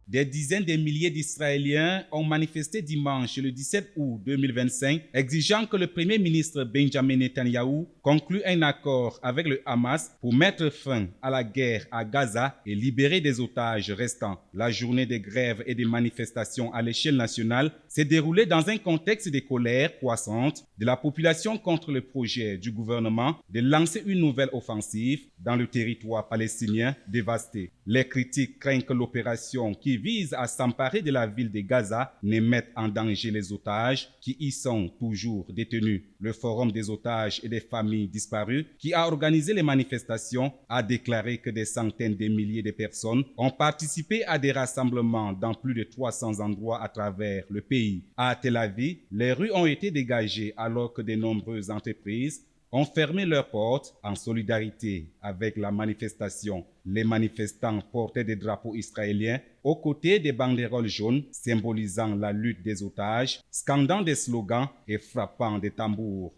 Des dizaines de milliers d'Israéliens ont manifesté dimanche le 17 août 2025, exigeant que le Premier ministre Benjamin Netanyahou conclue un accord avec le Hamas pour mettre fin à la guerre à Gaza et libérer des otages restants. La journée de grève et de manifestations à l'échelle nationale s'est déroulée dans un contexte de colère croissante de la population contre le projet du gouvernement de lancer une nouvelle offensive dans le territoire palestinien dévasté. Les critiques craignent que l'opération qui vise à s'emparer de la ville de Gaza ne mette en danger les otages qui y sont toujours détenus. Le Forum des otages et des familles disparues, qui a organisé les manifestations, a déclaré que des centaines de milliers de personnes ont participé à des rassemblements dans plus de 300 endroits à travers le pays. À Tel Aviv, les rues ont été dégagées alors que de nombreuses entreprises ont fermé leurs portes en solidarité avec la manifestation. Les manifestants portaient des drapeaux israéliens aux côtés des banderoles jaunes symbolisant la lutte des otages, scandant des slogans et frappant des tambours.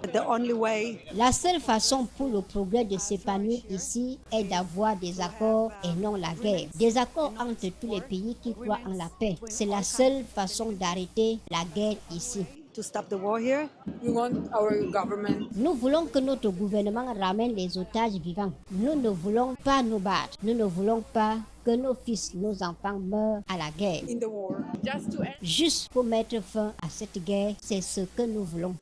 La seule façon pour le progrès de s'épanouir ici est d'avoir des accords et non la guerre. Des accords entre tous les pays qui croient en la paix. C'est la seule façon d'arrêter la guerre ici. Nous voulons que notre gouvernement ramène les otages vivants. Nous ne voulons pas nous battre. Nous ne voulons pas que nos fils, nos enfants meurent à la guerre. Juste pour mettre fin à cette guerre, c'est ce que nous voulons.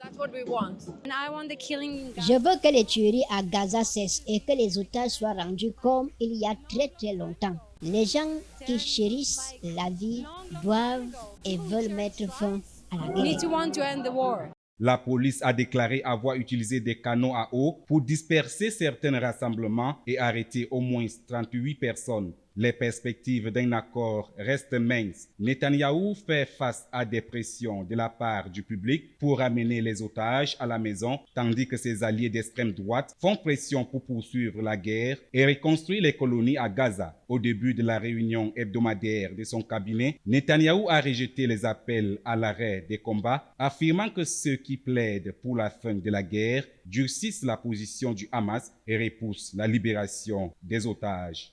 Je veux que les tueries à Gaza cessent et que les otages soient rendus comme il y a très très longtemps. Les gens qui chérissent la vie doivent et veulent mettre fin à la guerre. La police a déclaré avoir utilisé des canons à eau pour disperser certains rassemblements et arrêter au moins 38 personnes. Les perspectives d'un accord restent minces. Netanyahou fait face à des pressions de la part du public pour ramener les otages à la maison, tandis que ses alliés d'extrême droite font pression pour poursuivre la guerre et reconstruire les colonies à Gaza. Au début de la réunion hebdomadaire de son cabinet, Netanyahou a rejeté les appels à l'arrêt des combats, affirmant que ceux qui plaident pour la fin de la guerre durcissent la position du Hamas et repoussent la libération des otages.